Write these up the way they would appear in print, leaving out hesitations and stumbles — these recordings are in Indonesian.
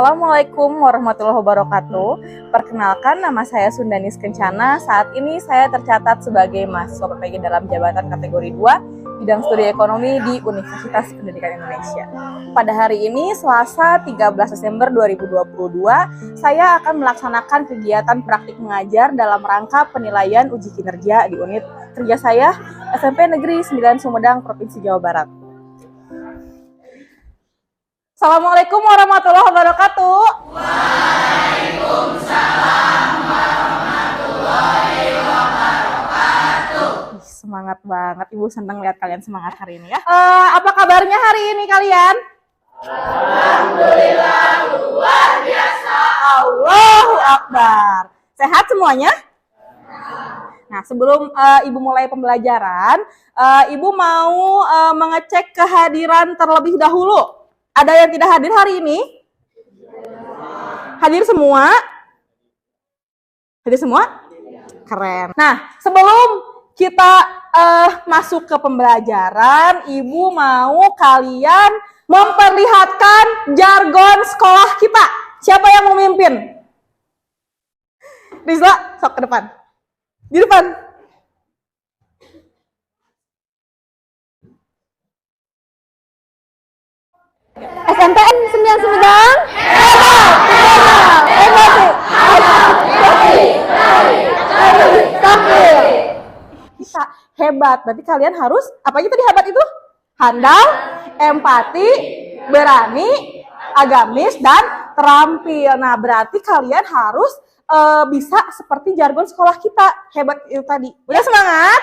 Assalamualaikum warahmatullahi wabarakatuh. Perkenalkan, nama saya Sundanis Kencana. Saat ini saya tercatat sebagai mahasiswa PPG dalam jabatan kategori 2 bidang studi ekonomi di Universitas Pendidikan Indonesia. Pada hari ini, Selasa 13 Desember 2022, saya akan melaksanakan kegiatan praktik mengajar dalam rangka penilaian uji kinerja di unit kerja saya, SMP Negeri 9 Sumedang, Provinsi Jawa Barat. Assalamualaikum warahmatullahi wabarakatuh. Waalaikumsalam warahmatullahi wabarakatuh. Semangat banget, Ibu senang lihat kalian semangat hari ini ya. Apa kabarnya hari ini kalian? Alhamdulillah luar biasa. Allahu Akbar. Sehat semuanya? Nah, sebelum Ibu mulai pembelajaran, Ibu mau mengecek kehadiran terlebih dahulu. Ada yang tidak hadir hari ini? Hadir semua? Hadir semua? Keren. Nah, sebelum kita masuk ke pembelajaran, Ibu mau kalian memperlihatkan jargon sekolah kita. Siapa yang mau memimpin? Rizla, sok ke depan. Di depan. SMPN 9 Sumedang. Bisa hebat. Berarti kalian harus apa itu tadi hebat itu? Handal, empati, berani, agamis dan terampil. Nah, berarti kalian harus bisa seperti jargon sekolah kita. Hebat itu tadi. Udah semangat?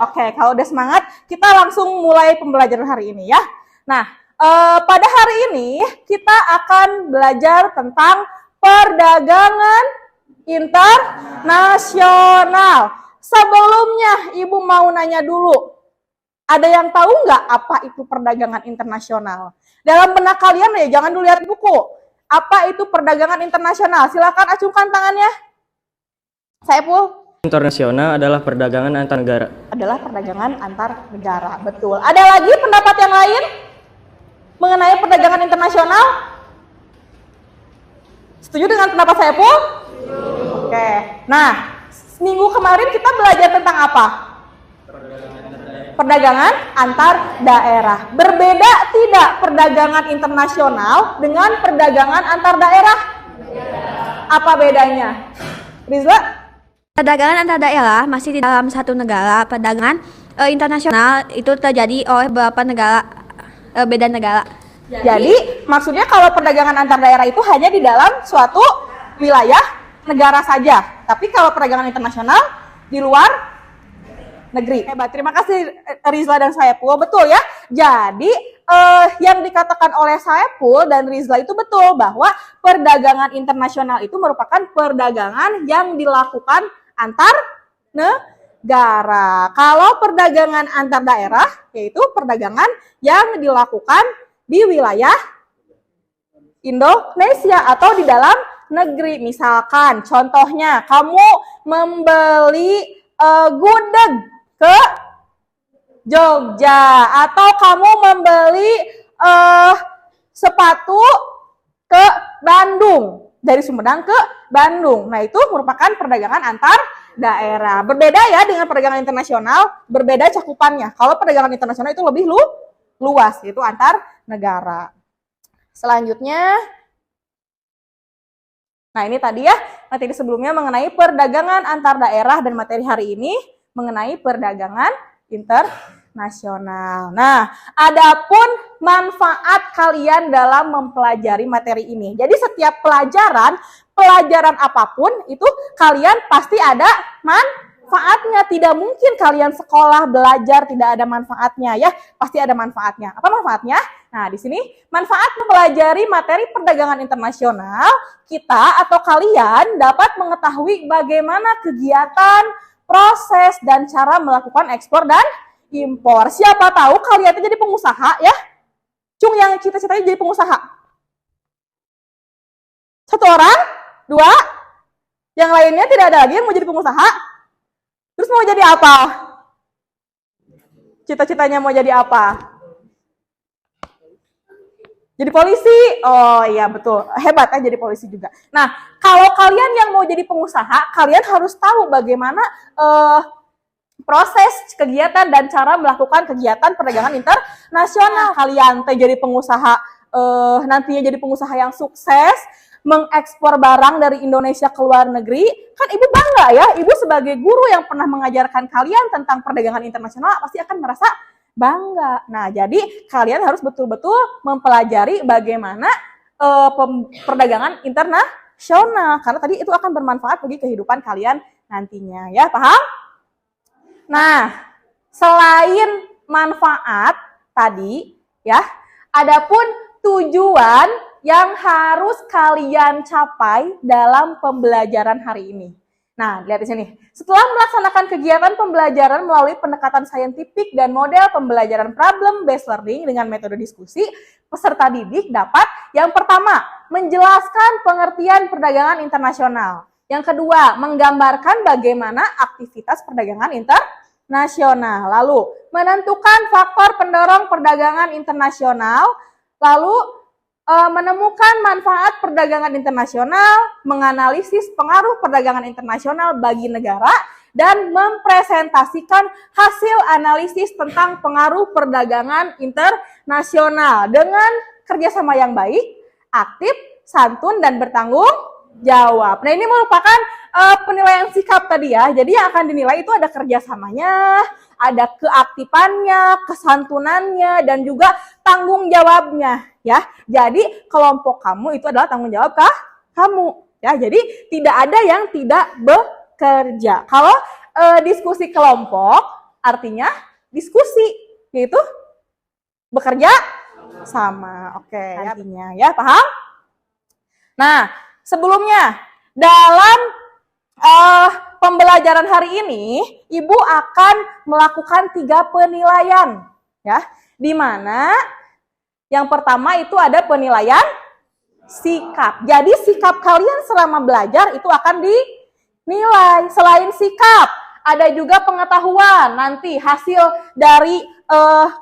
Oke, kalau udah semangat, kita langsung mulai pembelajaran hari ini ya. Nah, pada hari ini kita akan belajar tentang perdagangan internasional. Sebelumnya, Ibu mau nanya dulu, ada yang tahu nggak apa itu perdagangan internasional? Dalam benak kalian ya, jangan dulu lihat buku. Apa itu perdagangan internasional? Silakan acungkan tangannya. Saiful. Internasional adalah perdagangan antar negara. Adalah perdagangan antar negara, betul. Ada lagi pendapat yang lain mengenai perdagangan internasional? Setuju dengan pendapat saya, Pu? Oke. Nah, minggu kemarin kita belajar tentang apa? Perdagangan antar daerah. Berbeda tidak perdagangan internasional dengan perdagangan antar daerah? Apa bedanya? Rizla? Perdagangan antar daerah masih di dalam satu negara. Perdagangan internasional itu terjadi oleh beberapa negara, beda negara. Jadi maksudnya kalau perdagangan antar daerah itu hanya di dalam suatu wilayah negara saja. Tapi kalau perdagangan internasional di luar negeri. Hebat, terima kasih Rizla dan Saiful. Betul ya. Jadi yang dikatakan oleh Saiful dan Rizla itu betul bahwa perdagangan internasional itu merupakan perdagangan yang dilakukan antar negara. Kalau perdagangan antar daerah yaitu perdagangan yang dilakukan di wilayah Indonesia atau di dalam negeri. Misalkan contohnya kamu membeli gudeg ke Jogja atau kamu membeli sepatu ke Bandung, dari Sumedang ke Bandung. Nah, itu merupakan perdagangan antar daerah. Berbeda ya dengan perdagangan internasional, berbeda cakupannya. Kalau perdagangan internasional itu lebih luas, yaitu antar negara. Selanjutnya, nah ini tadi ya, materi sebelumnya mengenai perdagangan antar daerah dan materi hari ini mengenai perdagangan internasional. Nah, adapun manfaat kalian dalam mempelajari materi ini. Jadi setiap pelajaran apapun itu kalian pasti ada manfaatnya. Tidak mungkin kalian sekolah belajar tidak ada manfaatnya ya, pasti ada manfaatnya. Apa manfaatnya? Nah, di sini manfaat mempelajari materi perdagangan internasional, kita atau kalian dapat mengetahui bagaimana kegiatan, proses dan cara melakukan ekspor dan impor. Siapa tahu kalian itu jadi pengusaha ya. Cung yang cita-citanya jadi pengusaha. Satu orang, dua, yang lainnya tidak ada lagi yang mau jadi pengusaha. Terus mau jadi apa? Cita-citanya mau jadi apa? Jadi polisi? Oh iya betul, hebat ya jadi polisi juga. Nah, kalau kalian yang mau jadi pengusaha, kalian harus tahu bagaimana proses kegiatan dan cara melakukan kegiatan perdagangan internasional. Kalian jadi pengusaha, nantinya jadi pengusaha yang sukses, mengekspor barang dari Indonesia ke luar negeri, kan ibu bangga ya, ibu sebagai guru yang pernah mengajarkan kalian tentang perdagangan internasional pasti akan merasa bangga. Nah, jadi kalian harus betul-betul mempelajari bagaimana perdagangan internasional, karena tadi itu akan bermanfaat bagi kehidupan kalian nantinya, ya paham? Nah, selain manfaat tadi, ya, adapun tujuan yang harus kalian capai dalam pembelajaran hari ini. Nah, lihat di sini. Setelah melaksanakan kegiatan pembelajaran melalui pendekatan saintifik dan model pembelajaran problem-based learning dengan metode diskusi, peserta didik dapat yang pertama, menjelaskan pengertian perdagangan internasional. Yang kedua, menggambarkan bagaimana aktivitas perdagangan internasional. Lalu, menentukan faktor pendorong perdagangan internasional. Lalu, menemukan manfaat perdagangan internasional, menganalisis pengaruh perdagangan internasional bagi negara, dan mempresentasikan hasil analisis tentang pengaruh perdagangan internasional dengan kerjasama yang baik, aktif, santun, dan bertanggung jawab. Nah, ini merupakan penilaian sikap tadi ya. Jadi yang akan dinilai itu ada kerjasamanya, ada keaktifannya, kesantunannya, dan juga tanggung jawabnya. Ya, jadi kelompok kamu itu adalah tanggung jawab kamu. Ya, jadi tidak ada yang tidak bekerja. Kalau diskusi kelompok artinya diskusi, yaitu bekerja sama. Oke, artinya ya paham? Nah, sebelumnya dalam pembelajaran hari ini, Ibu akan melakukan 3 penilaian, ya, di mana yang pertama itu ada penilaian sikap. Jadi sikap kalian selama belajar itu akan dinilai. Selain sikap, ada juga pengetahuan. Nanti hasil dari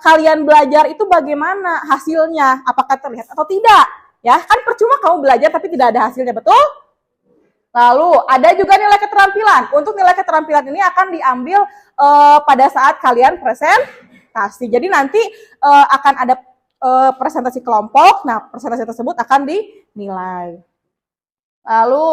kalian belajar itu bagaimana hasilnya? Apakah terlihat atau tidak? Ya, kan percuma kamu belajar tapi tidak ada hasilnya, betul? Lalu ada juga nilai keterampilan. Untuk nilai keterampilan ini akan diambil pada saat kalian presentasi. Jadi nanti akan ada presentasi kelompok. Nah, presentasi tersebut akan dinilai. Lalu,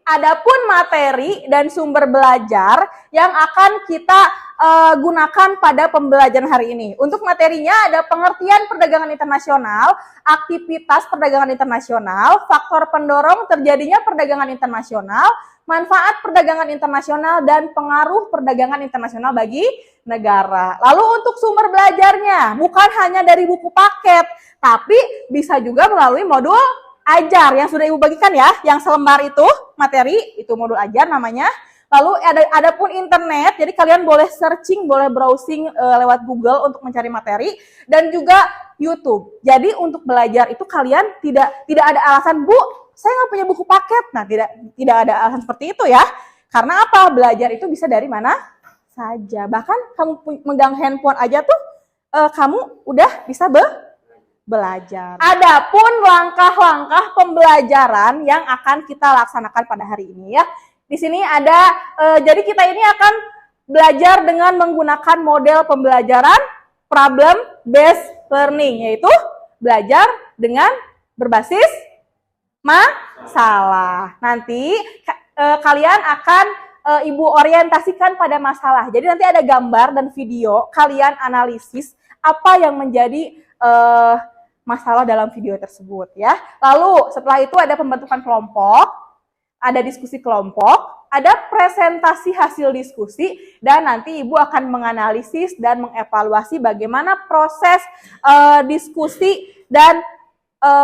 adapun materi dan sumber belajar yang akan kita gunakan pada pembelajaran hari ini. Untuk materinya ada pengertian perdagangan internasional, aktivitas perdagangan internasional, faktor pendorong terjadinya perdagangan internasional, manfaat perdagangan internasional, dan pengaruh perdagangan internasional bagi negara. Lalu untuk sumber belajarnya, bukan hanya dari buku paket, tapi bisa juga melalui modul ajar yang sudah Ibu bagikan ya, yang selembar itu materi, itu modul ajar namanya. Lalu ada pun internet, jadi kalian boleh searching, boleh browsing lewat Google untuk mencari materi, dan juga YouTube. Jadi untuk belajar itu kalian tidak ada alasan, Bu, saya nggak punya buku paket. Nah, tidak ada alasan seperti itu ya. Karena apa? Belajar itu bisa dari mana saja. Bahkan kamu megang handphone aja tuh, kamu udah bisa belajar. Adapun langkah-langkah pembelajaran yang akan kita laksanakan pada hari ini ya. Di sini ada, jadi kita ini akan belajar dengan menggunakan model pembelajaran problem-based learning, yaitu belajar dengan berbasis masalah. Nanti kalian akan Ibu orientasikan pada masalah. Jadi nanti ada gambar dan video, kalian analisis apa yang menjadi masalah dalam video tersebut ya. Lalu setelah itu ada pembentukan kelompok, ada diskusi kelompok, ada presentasi hasil diskusi, dan nanti Ibu akan menganalisis dan mengevaluasi bagaimana proses diskusi dan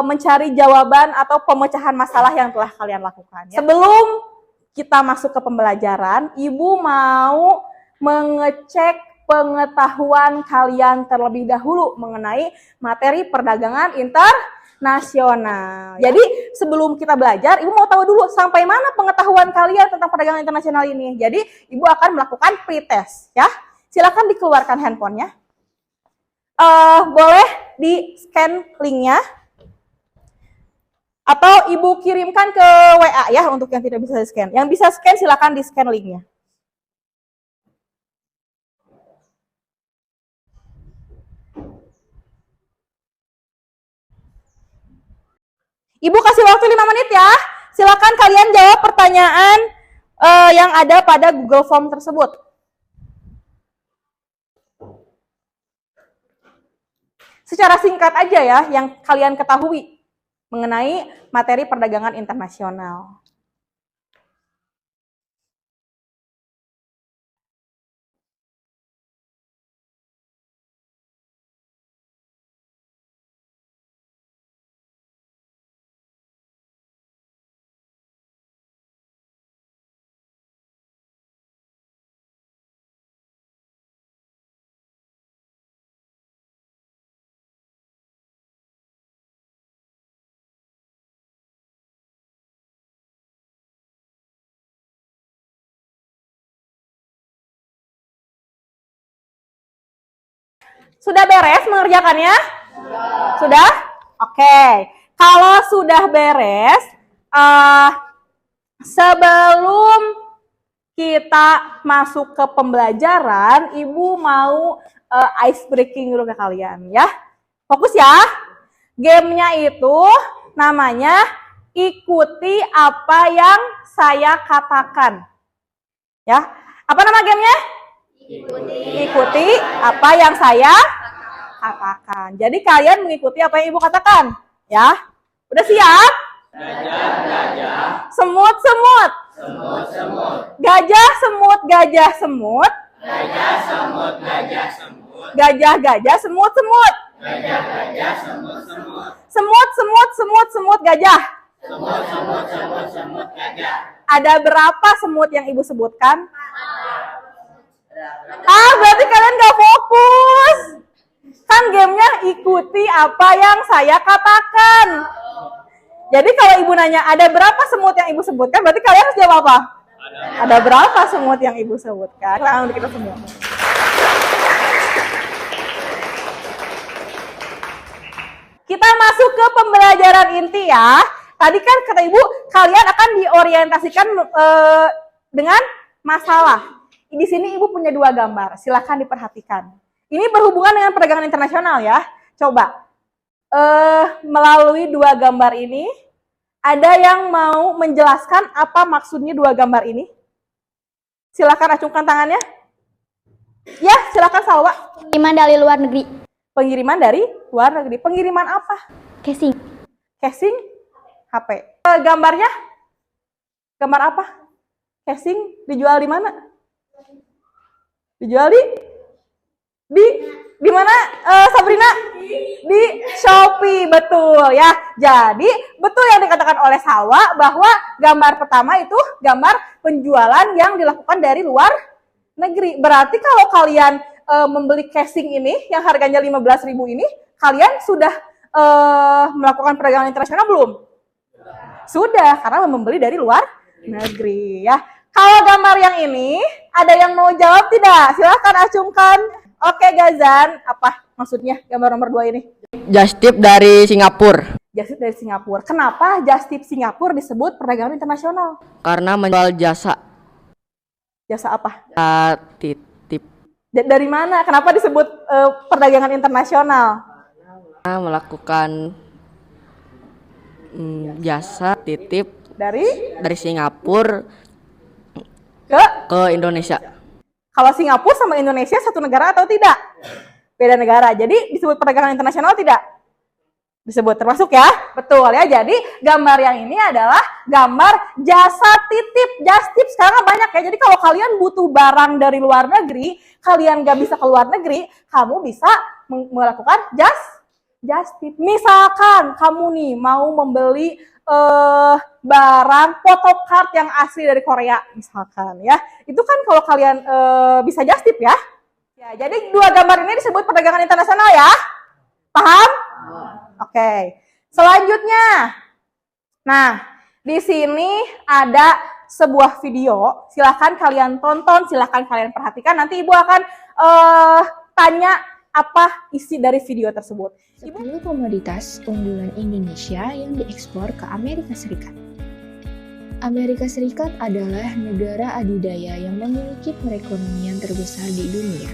mencari jawaban atau pemecahan masalah yang telah kalian lakukan. Ya. Sebelum kita masuk ke pembelajaran, Ibu mau mengecek pengetahuan kalian terlebih dahulu mengenai materi perdagangan internasional. Jadi sebelum kita belajar, Ibu mau tahu dulu sampai mana pengetahuan kalian tentang perdagangan internasional ini. Jadi Ibu akan melakukan pretest ya. Silakan dikeluarkan handphonenya. Boleh di-scan linknya. Atau Ibu kirimkan ke WA ya untuk yang tidak bisa di-scan. Yang bisa scan silakan di-scan linknya. Ibu kasih waktu 5 menit ya. Silakan kalian jawab pertanyaan yang ada pada Google Form tersebut. Secara singkat aja ya yang kalian ketahui mengenai materi perdagangan internasional. Sudah beres mengerjakannya? Sudah? Oke. Kalau sudah beres, sebelum kita masuk ke pembelajaran, Ibu mau ice breaking dulu ke kalian ya. Fokus ya. Gamenya itu namanya ikuti apa yang saya katakan. Ya. Apa nama gamenya? Ikuti apa yang saya katakan. Jadi kalian mengikuti apa yang Ibu katakan, ya. Udah siap? Gajah, gajah. Semut, semut. Semut, semut. Gajah, semut, gajah, semut. Gajah, semut, gajah, semut. Gajah, gajah, semut, semut. Gajah, gajah, semut, semut. Semut, semut, semut, semut, gajah. Semut, semut, semut, semut, gajah. Ada berapa semut yang Ibu sebutkan? Berarti kalian gak fokus. Kan gamenya ikuti apa yang saya katakan. Jadi kalau Ibu nanya ada berapa semut yang Ibu sebutkan, berarti kalian harus jawab apa? Ada berapa semut yang Ibu sebutkan? Tangan untuk kita semua. Kita masuk ke pembelajaran inti ya. Tadi kan kata Ibu, kalian akan diorientasikan dengan masalah. Di sini Ibu punya 2 gambar, silahkan diperhatikan. Ini berhubungan dengan perdagangan internasional ya. Coba, melalui 2 gambar ini, ada yang mau menjelaskan apa maksudnya 2 gambar ini? Silahkan acungkan tangannya. Ya, silahkan Salwa. Pengiriman dari luar negeri. Pengiriman dari luar negeri. Pengiriman apa? Casing. Casing HP. Gambarnya? Gambar apa? Casing dijual di mana? Dijual di mana Sabrina? Di Shopee, betul ya. Jadi betul yang dikatakan oleh Salwa bahwa gambar pertama itu gambar penjualan yang dilakukan dari luar negeri. Berarti kalau kalian membeli casing ini yang harganya 15.000 ini, kalian sudah melakukan perdagangan internasional belum? Sudah, karena membeli dari luar negeri ya. Kalau gambar yang ini, ada yang mau jawab tidak? Silahkan acungkan. Oke, Gazan, apa maksudnya gambar nomor 2 ini? Just tip dari Singapura. Just tip dari Singapura. Kenapa just tip Singapura disebut perdagangan internasional? Karena menjual jasa. Jasa apa? Titip. Dari mana? Kenapa disebut perdagangan internasional? Karena melakukan jasa titip Dari Singapura ke Indonesia. Kalau Singapura sama Indonesia satu negara atau tidak? Beda negara. Jadi disebut perdagangan internasional tidak? Disebut, termasuk ya? Betul ya. Jadi gambar yang ini adalah gambar jasa titip. Just tip sekarang banyak ya. Jadi kalau kalian butuh barang dari luar negeri, kalian gak bisa ke luar negeri, kamu bisa melakukan just tip. Misalkan kamu nih mau membeli barang photocard yang asli dari Korea misalkan ya, itu kan kalau kalian bisa just tip ya. Jadi 2 gambar ini disebut perdagangan internasional ya, paham? Oke. Selanjutnya, nah di sini ada sebuah video, silahkan kalian tonton, silahkan kalian perhatikan. Nanti Ibu akan tanya apa isi dari video tersebut. 10 komoditas unggulan Indonesia yang diekspor ke Amerika Serikat. Amerika Serikat adalah negara adidaya yang memiliki perekonomian terbesar di dunia.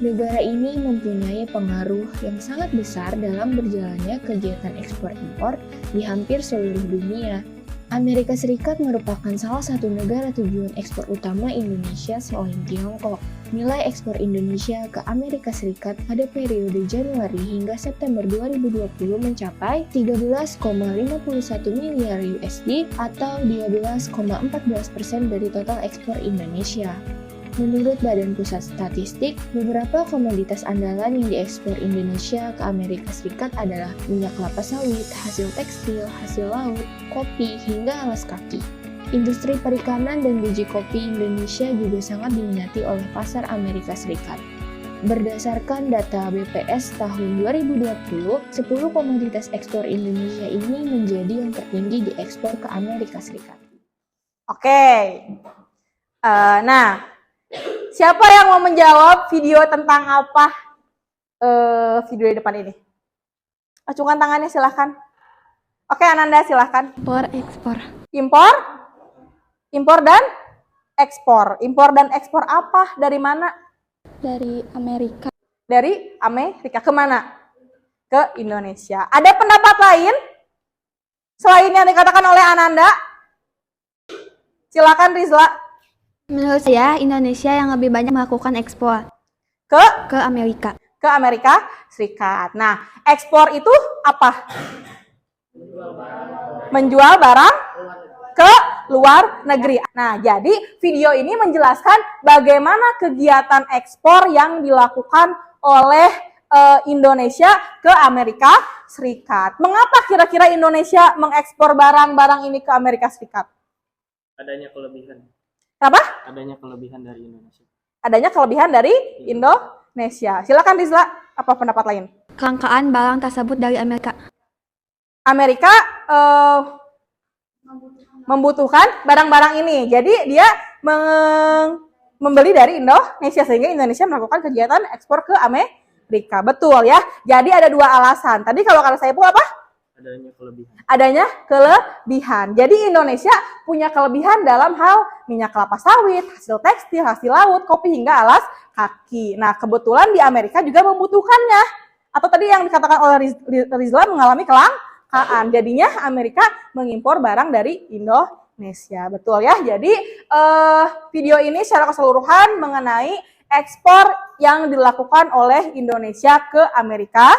Negara ini mempunyai pengaruh yang sangat besar dalam berjalannya kegiatan ekspor-impor di hampir seluruh dunia. Amerika Serikat merupakan salah satu negara tujuan ekspor utama Indonesia selain Tiongkok. Nilai ekspor Indonesia ke Amerika Serikat pada periode Januari hingga September 2020 mencapai 13,51 miliar USD atau 12,14% dari total ekspor Indonesia. Menurut Badan Pusat Statistik, beberapa komoditas andalan yang diekspor Indonesia ke Amerika Serikat adalah minyak kelapa sawit, hasil tekstil, hasil laut, kopi, hingga alas kaki. Industri perikanan dan biji kopi Indonesia juga sangat diminati oleh pasar Amerika Serikat. Berdasarkan data BPS tahun 2020, 10 komoditas ekspor Indonesia ini menjadi yang tertinggi diekspor ke Amerika Serikat. Oke. Nah, siapa yang mau menjawab video tentang apa video di depan ini? Acungkan tangannya silahkan. Oke, Ananda silahkan. Impor, ekspor. Impor dan ekspor. Impor dan ekspor apa? Dari mana? Dari Amerika. Dari Amerika. Kemana? Ke Indonesia. Ada pendapat lain? Selain yang dikatakan oleh Ananda? Silakan Rizla. Menurut saya, Indonesia yang lebih banyak melakukan ekspor ke Amerika. Ke Amerika Serikat. Nah, ekspor itu apa? Menjual barang ke luar negeri. Nah, jadi video ini menjelaskan bagaimana kegiatan ekspor yang dilakukan oleh Indonesia ke Amerika Serikat. Mengapa kira-kira Indonesia mengekspor barang-barang ini ke Amerika Serikat? Adanya kelebihan. Kenapa? Adanya kelebihan dari Indonesia. Adanya kelebihan dari Indonesia. Silakan Rizla, apa pendapat lain? Kelangkaan barang tersebut dari Amerika. Amerika membutuhkan barang-barang ini. Jadi dia membeli dari Indonesia sehingga Indonesia melakukan kegiatan ekspor ke Amerika. Betul ya. Jadi ada dua alasan. Tadi kalau kata saya apa? Adanya kelebihan. Adanya kelebihan. Jadi Indonesia punya kelebihan dalam hal minyak kelapa sawit, hasil tekstil, hasil laut, kopi hingga alas kaki. Nah, kebetulan di Amerika juga membutuhkannya. Atau tadi yang dikatakan oleh Rizla mengalami kelangkaan. Jadinya Amerika mengimpor barang dari Indonesia. Betul ya. Jadi video ini secara keseluruhan mengenai ekspor yang dilakukan oleh Indonesia ke Amerika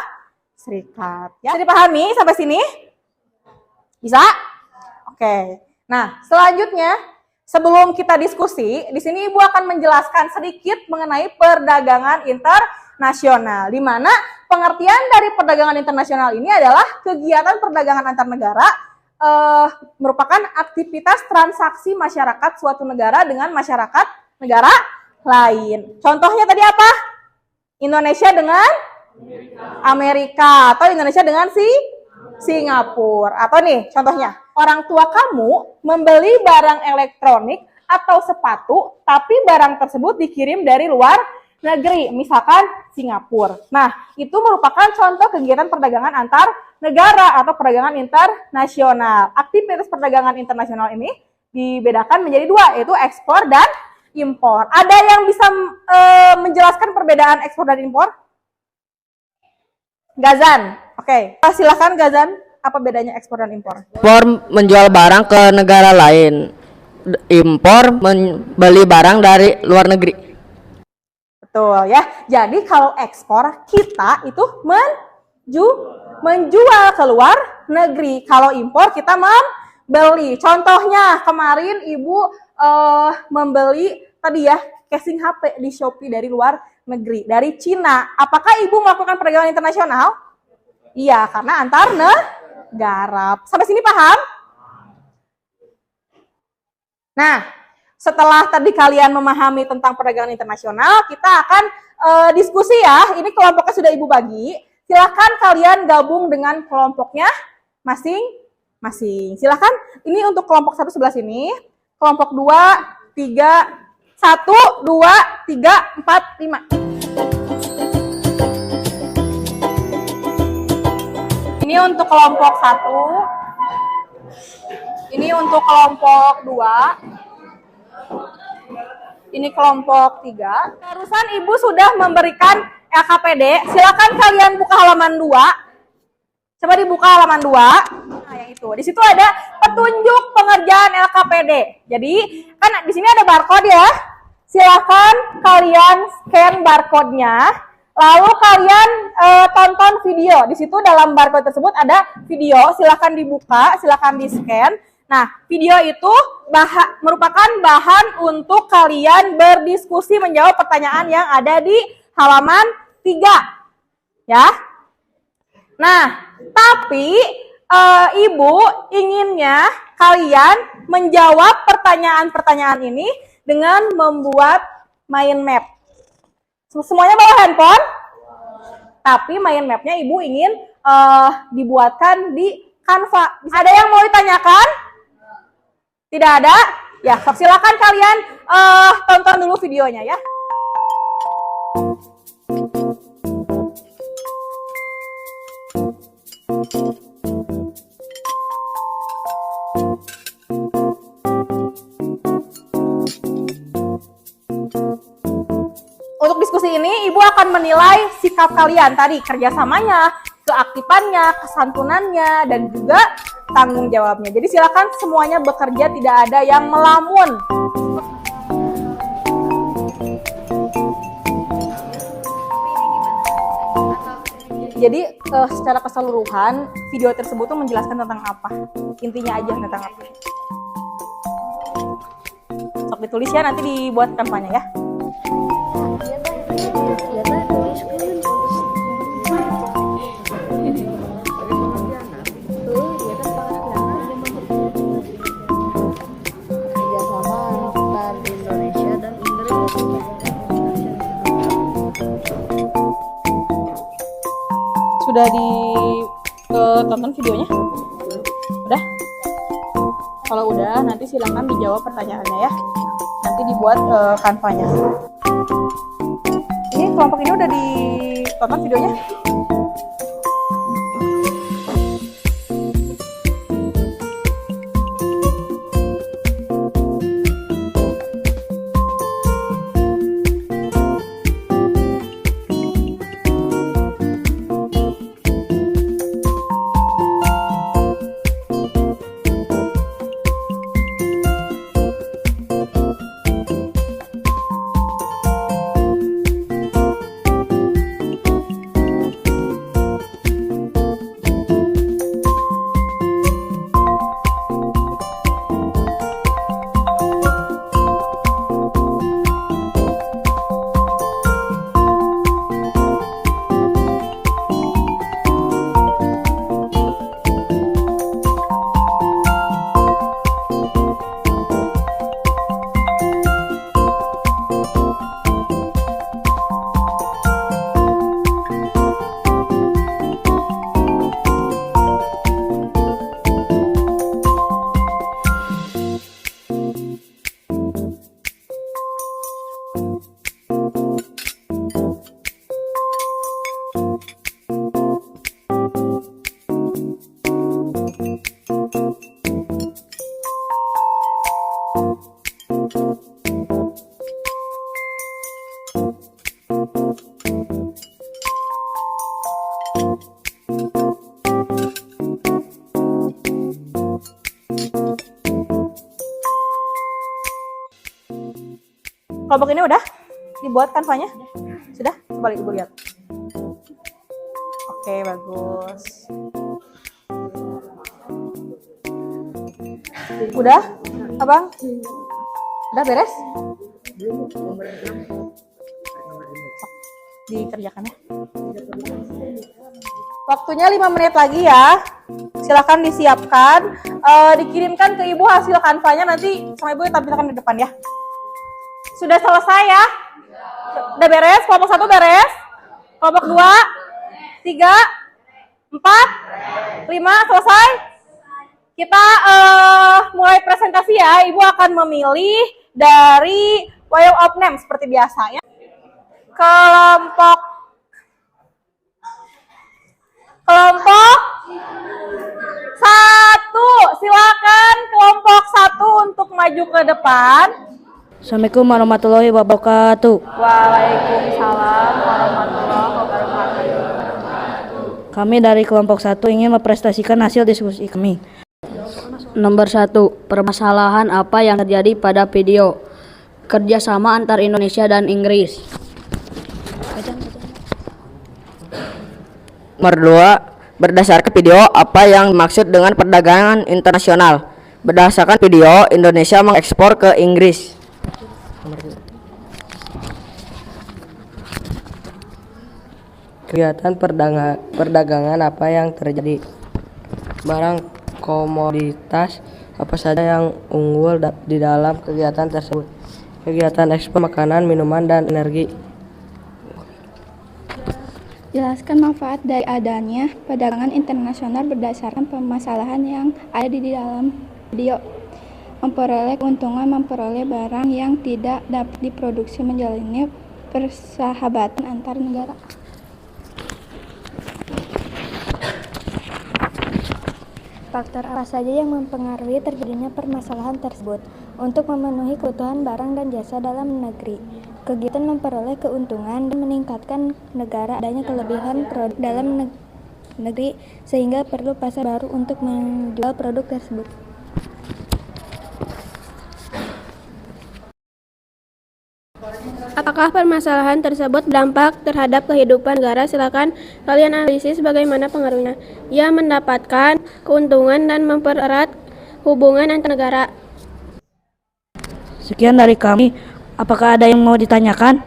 Serikat. Ya, bisa dipahami sampai sini? Bisa? Oke. Nah, selanjutnya sebelum kita diskusi, di sini Ibu akan menjelaskan sedikit mengenai perdagangan internasional, di mana pengertian dari perdagangan internasional ini adalah kegiatan perdagangan antar negara merupakan aktivitas transaksi masyarakat suatu negara dengan masyarakat negara lain. Contohnya tadi apa? Indonesia dengan Amerika atau Indonesia dengan Singapura. Atau nih contohnya, orang tua kamu membeli barang elektronik atau sepatu tapi barang tersebut dikirim dari luar negeri, misalkan Singapura. Nah, itu merupakan contoh kegiatan perdagangan antar negara atau perdagangan internasional. Aktivitas perdagangan internasional ini dibedakan menjadi dua, yaitu ekspor dan impor. Ada yang bisa menjelaskan perbedaan ekspor dan impor? Gazan, oke. Silakan Gazan, apa bedanya ekspor dan impor? Ekspor menjual barang ke negara lain. Impor membeli barang dari luar negeri. Betul ya. Jadi kalau ekspor kita itu menjual ke luar negeri. Kalau impor kita membeli. Contohnya kemarin Ibu membeli tadi ya casing HP di Shopee dari luar negeri, dari Cina. Apakah Ibu melakukan perdagangan internasional? Iya, karena antar negara. Sampai sini paham? Nah, setelah tadi kalian memahami tentang perdagangan internasional, kita akan diskusi ya. Ini kelompoknya sudah Ibu bagi. Silakan kalian gabung dengan kelompoknya masing-masing. Silakan. Ini untuk kelompok 1 sebelah sini, kelompok 2, 3, 1, 2, 3, 4, 5. Ini untuk kelompok 1. Ini untuk kelompok 2. Ini kelompok 3. Barusan Ibu sudah memberikan LKPD. Silakan kalian buka halaman 2. Coba dibuka halaman 2. Nah, yang itu. Di situ ada petunjuk pengerjaan LKPD. Jadi, kan di sini ada barcode ya. Silakan kalian scan barcode-nya. Lalu kalian tonton video. Di situ dalam barcode tersebut ada video. Silakan dibuka, silakan di-scan. Nah, video itu merupakan bahan untuk kalian berdiskusi menjawab pertanyaan yang ada di halaman 3. Ya. Nah, tapi Ibu inginnya kalian menjawab pertanyaan-pertanyaan ini dengan membuat mind map. Semuanya bawa handphone, tapi mind mapnya Ibu ingin dibuatkan di Canva. Ada yang mau ditanyakan? Tidak ada? Ya, silakan kalian tonton dulu videonya ya. Untuk diskusi ini, Ibu akan menilai sikap kalian tadi, kerjasamanya, keaktifannya, kesantunannya, dan juga tanggung jawabnya. Jadi silakan semuanya bekerja, tidak ada yang melamun. Jadi secara keseluruhan, video tersebut tuh menjelaskan tentang apa? Intinya aja tentang apa? Sok ditulis ya, nanti dibuat kampanye ya. Sudah ditonton videonya? Udah? Kalau udah, nanti silakan dijawab pertanyaannya ya. Nanti dibuat kanvanya. Ini kelompok ini udah ditonton videonya? Kelompok ini udah dibuat kanvanya? Sudah? Coba Ibu lihat. Oke, bagus. Udah? Abang? Udah beres? Dikerjakan ya. Waktunya 5 menit lagi ya. Silakan disiapkan. Dikirimkan ke Ibu hasil kanvanya, nanti sama Ibu tampilkan di depan ya. Sudah selesai ya? Udah beres? Kelompok 1 beres? Kelompok 2, 3, 4, 5 selesai? Kita mulai presentasi ya. Ibu akan memilih dari Wheel of Name seperti biasa ya. Kelompok 1, silakan kelompok 1 untuk maju ke depan. Assalamualaikum warahmatullahi wabarakatuh. Waalaikumsalam warahmatullahi wabarakatuh. Kami dari kelompok 1 ingin mempresentasikan hasil diskusi kami. Nomor 1, permasalahan apa yang terjadi pada video kerjasama antar Indonesia dan Inggris. Nomor 2, berdasarkan video apa yang dimaksud dengan perdagangan internasional? Berdasarkan video, Indonesia mengekspor ke Inggris. Kegiatan perdagangan apa yang terjadi? Barang komoditas apa saja yang unggul di dalam kegiatan tersebut? Kegiatan ekspor makanan, minuman, dan energi. Jelaskan manfaat dari adanya perdagangan internasional berdasarkan permasalahan yang ada di dalam video. Memperoleh keuntungan, memperoleh barang yang tidak dapat diproduksi, menjalani persahabatan antar negara. Faktor apa saja yang mempengaruhi terjadinya permasalahan tersebut? Untuk memenuhi kebutuhan barang dan jasa dalam negeri. Kegiatan memperoleh keuntungan dan meningkatkan negara adanya kelebihan produk dalam negeri sehingga perlu pasar baru untuk menjual produk tersebut. Apakah permasalahan tersebut berdampak terhadap kehidupan negara? Silakan kalian analisis bagaimana pengaruhnya. Ia mendapatkan keuntungan dan mempererat hubungan antar negara. Sekian dari kami. Apakah ada yang mau ditanyakan?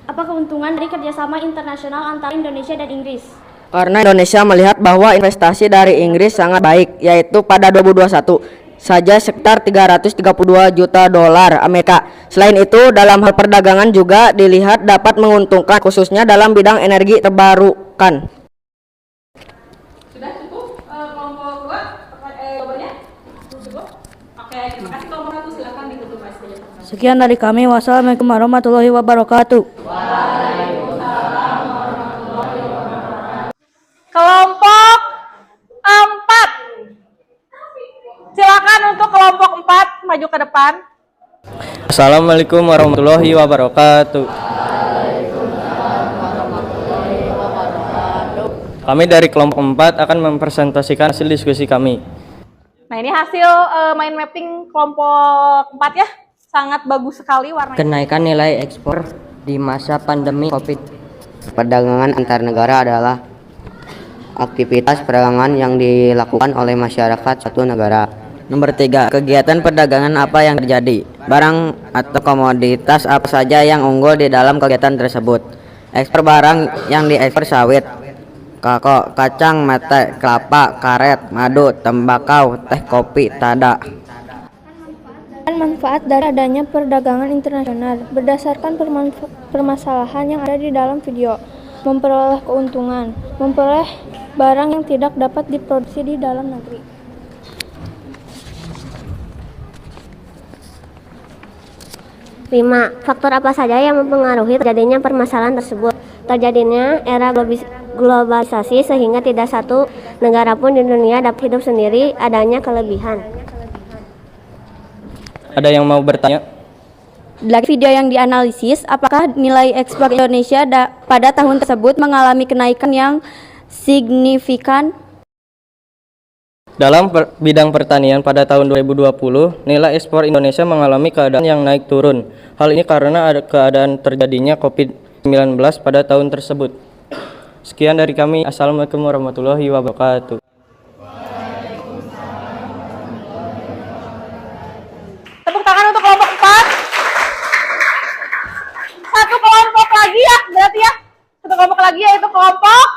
Apa keuntungan dari kerjasama internasional antara Indonesia dan Inggris? Karena Indonesia melihat bahwa investasi dari Inggris sangat baik, yaitu pada 2021 saja sekitar 332 juta dolar Amerika. Selain itu, dalam hal perdagangan juga dilihat dapat menguntungkan khususnya dalam bidang energi terbarukan. Sudah cukup kelompok 2 jawabannya? Cukup? Oke, terima kasih kelompok 1, silakan ditutup Mas. Sekian dari kami. Wassalamualaikum warahmatullahi wabarakatuh. Kelompok 4. Silakan untuk kelompok 4 maju ke depan. Assalamualaikum warahmatullahi wabarakatuh. Kami dari kelompok 4 akan mempresentasikan hasil diskusi kami. Nah, ini hasil mind mapping kelompok 4 ya. Sangat bagus sekali warnanya. Kenaikan nilai ekspor di masa pandemi COVID. Perdagangan antar negara adalah aktivitas perdagangan yang dilakukan oleh masyarakat satu negara. Nomor 3, kegiatan perdagangan apa yang terjadi? Barang atau komoditas apa saja yang unggul di dalam kegiatan tersebut? Ekspor barang yang diekspor sawit, kakao, kacang, mete, kelapa, karet, madu, tembakau, teh, kopi, tada. Manfaat dari adanya perdagangan internasional berdasarkan permasalahan yang ada di dalam video. Memperoleh keuntungan, memperoleh barang yang tidak dapat diproduksi di dalam negeri. Faktor apa saja yang mempengaruhi terjadinya permasalahan tersebut? Terjadinya era globalisasi sehingga tidak satu negara pun di dunia dapat hidup sendiri, adanya kelebihan. Ada yang mau bertanya? Dari video yang dianalisis, apakah nilai ekspor Indonesia pada tahun tersebut mengalami kenaikan yang signifikan? Dalam bidang pertanian pada tahun 2020, nilai ekspor Indonesia mengalami keadaan yang naik turun. Hal ini karena ada keadaan terjadinya COVID-19 pada tahun tersebut. Sekian dari kami. Assalamualaikum warahmatullahi wabarakatuh. Tepuk tangan untuk kelompok 4. Satu kelompok lagi ya, berarti ya. Satu kelompok lagi yaitu kelompok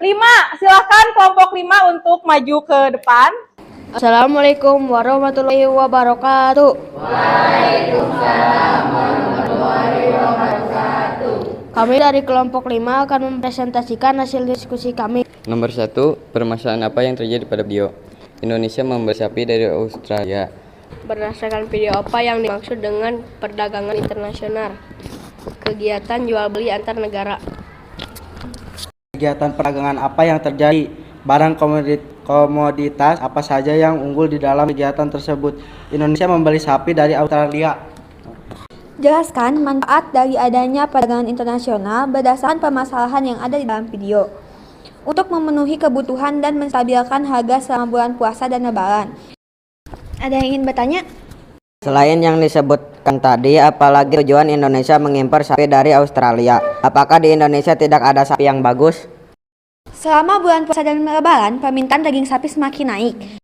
5. Silakan kelompok 5 untuk maju ke depan. Assalamualaikum warahmatullahi wabarakatuh. Kami dari kelompok 5 akan mempresentasikan hasil diskusi kami. Nomor 1, permasalahan apa yang terjadi pada video? Indonesia membeli sapi dari Australia. Berdasarkan video apa yang dimaksud dengan perdagangan internasional? Kegiatan jual beli antar negara. Kegiatan perdagangan apa yang terjadi? Barang komoditas apa saja yang unggul di dalam kegiatan tersebut? Indonesia membeli sapi dari Australia. Jelaskan manfaat dari adanya perdagangan internasional berdasarkan permasalahan yang ada di dalam video. Untuk memenuhi kebutuhan dan menstabilkan harga selama bulan puasa dan lebaran. Ada yang ingin bertanya? Selain yang disebutkan tadi, apalagi tujuan Indonesia mengimpor sapi dari Australia? Apakah di Indonesia tidak ada sapi yang bagus? Selama bulan puasa dan lebaran, permintaan daging sapi semakin naik.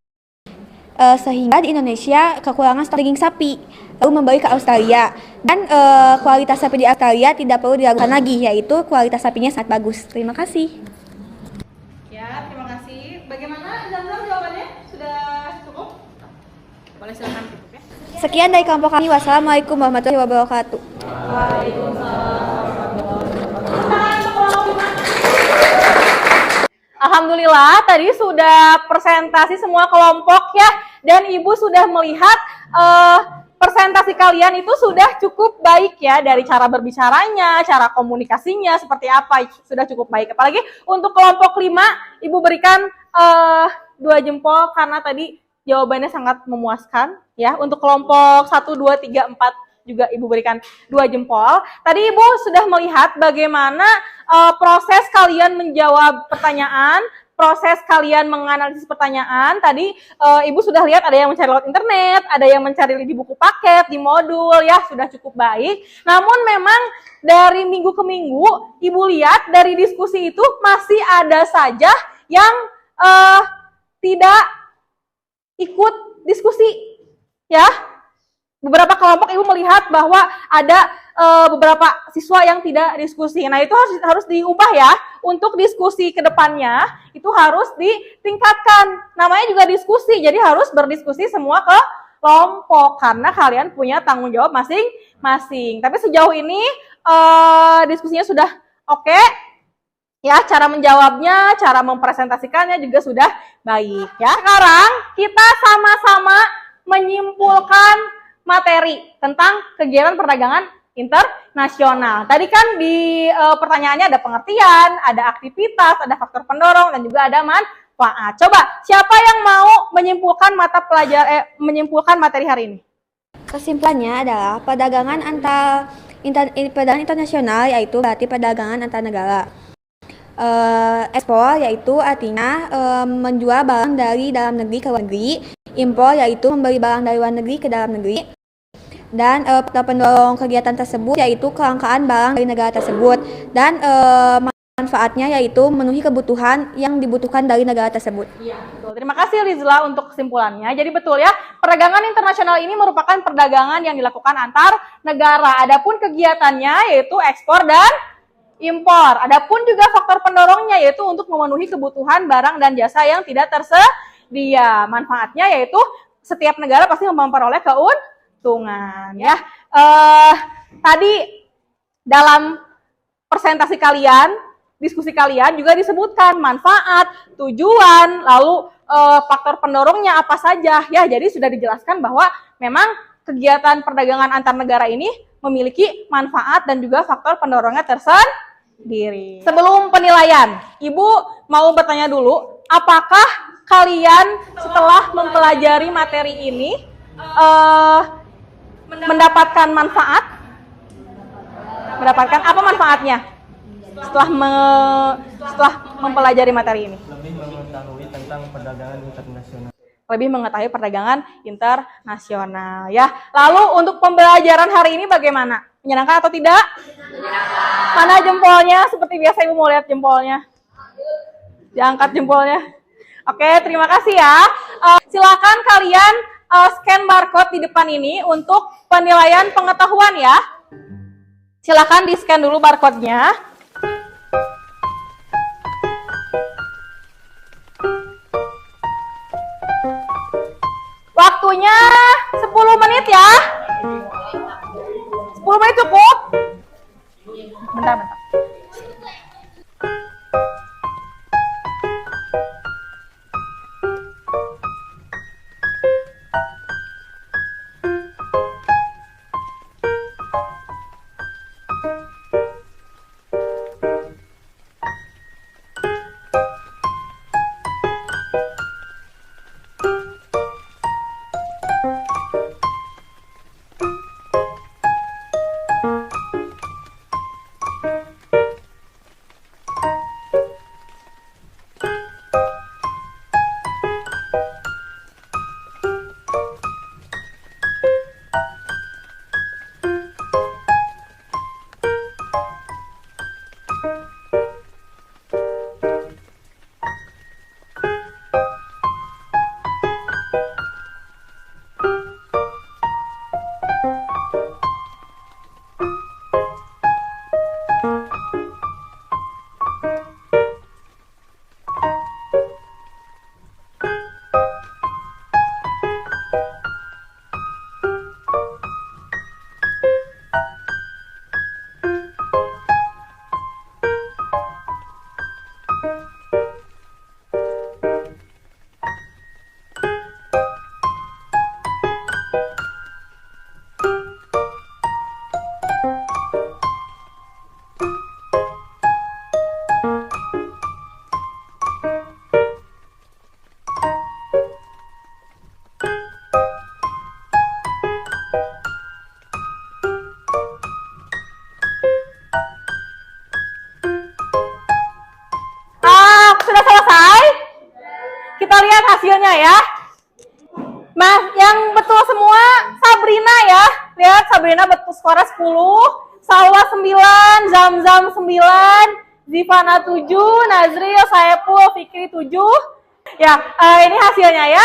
Sehingga di Indonesia kekurangan stok daging sapi, lalu membeli ke Australia. Dan kualitas sapi di Australia tidak perlu diragukan lagi, yaitu kualitas sapinya sangat bagus. Terima kasih. Ya, terima kasih. Bagaimana Zamzam jawabannya? Sudah cukup? Boleh silakan tutup ya. Sekian dari kelompok kami. Wassalamualaikum warahmatullahi wabarakatuh. Alhamdulillah tadi sudah presentasi semua kelompok ya, dan Ibu sudah melihat presentasi kalian itu sudah cukup baik ya, dari cara berbicaranya, cara komunikasinya seperti apa, sudah cukup baik. Apalagi untuk kelompok 5 Ibu berikan 2 jempol karena tadi jawabannya sangat memuaskan ya. Untuk kelompok 1, 2, 3, 4 juga Ibu berikan 2 jempol. Tadi Ibu sudah melihat bagaimana proses kalian menjawab pertanyaan, proses kalian menganalisis pertanyaan. Tadi Ibu sudah lihat ada yang mencari lewat internet, ada yang mencari di buku paket, di modul ya, sudah cukup baik. Namun memang dari minggu ke minggu Ibu lihat dari diskusi itu masih ada saja yang tidak ikut diskusi ya. Beberapa kelompok Ibu melihat bahwa ada beberapa siswa yang tidak diskusi. Nah, itu harus diubah ya. Untuk diskusi ke depannya itu harus ditingkatkan. Namanya juga diskusi, jadi harus berdiskusi semua ke kelompok karena kalian punya tanggung jawab masing-masing. Tapi sejauh ini diskusinya sudah oke. Ya, cara menjawabnya, cara mempresentasikannya juga sudah baik ya. Sekarang kita sama-sama menyimpulkan materi tentang kegiatan perdagangan internasional. Tadi kan di pertanyaannya ada pengertian, ada aktivitas, ada faktor pendorong, dan juga ada manfaat. Coba, siapa yang mau menyimpulkan menyimpulkan materi hari ini? Kesimpulannya adalah perdagangan perdagangan internasional yaitu berarti perdagangan antar negara. Ekspor yaitu artinya menjual barang dari dalam negeri ke luar negeri. Impor yaitu membeli barang dari luar negeri ke dalam negeri. Dan pendorong kegiatan tersebut yaitu kelangkaan barang dari negara tersebut. Dan manfaatnya yaitu memenuhi kebutuhan yang dibutuhkan dari negara tersebut. Iya, betul. Terima kasih Rizla untuk kesimpulannya. Jadi betul ya, perdagangan internasional ini merupakan perdagangan yang dilakukan antar negara. Adapun kegiatannya yaitu ekspor dan impor. Adapun juga faktor pendorongnya yaitu untuk memenuhi kebutuhan barang dan jasa yang tidak tersedia. Manfaatnya yaitu setiap negara pasti memperoleh keuntungan ya. Tadi dalam presentasi kalian, diskusi kalian juga disebutkan manfaat, tujuan, lalu faktor pendorongnya apa saja ya. Jadi sudah dijelaskan bahwa memang kegiatan perdagangan antar negara ini memiliki manfaat dan juga faktor pendorongnya tersendiri. Sebelum penilaian, Ibu mau bertanya dulu, apakah kalian setelah mempelajari materi ini mendapatkan manfaat? Mendapatkan apa manfaatnya setelah mempelajari materi ini? Lebih mengetahui tentang perdagangan internasional. Lebih mengetahui perdagangan internasional ya. Lalu untuk pembelajaran hari ini bagaimana? Menyenangkan atau tidak? Menyenangkan. Mana jempolnya? Seperti biasa Ibu mau lihat jempolnya. Diangkat jempolnya. Oke, terima kasih ya. Silakan kalian scan barcode di depan ini untuk penilaian pengetahuan ya. Silakan di-scan dulu barcode-nya. Waktunya 10 menit ya. 10 menit cukup? Bentar. hasilnya ya. Nah, yang betul semua Sabrina ya. Lihat Sabrina betul skornya 10, Salwa 9, Zamzam 9, Zivana 7, Nazril, Saepul, Fikri 7. Ya, ini hasilnya ya.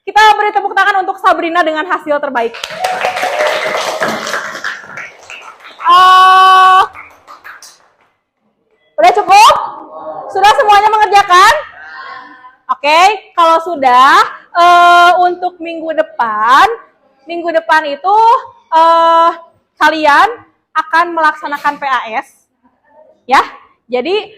Kita beri tepuk tangan untuk Sabrina dengan hasil terbaik. Udah cukup? Sudah semuanya mengerjakan? Oke, kalau sudah, untuk minggu depan itu kalian akan melaksanakan PAS, ya. Jadi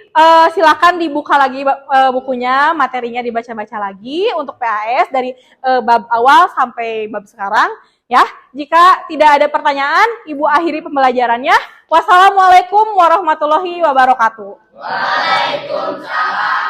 silakan dibuka lagi bukunya, materinya dibaca-baca lagi untuk PAS dari bab awal sampai bab sekarang, ya. Jika tidak ada pertanyaan, Ibu akhiri pembelajarannya. Wassalamualaikum warahmatullahi wabarakatuh. Waalaikumsalam.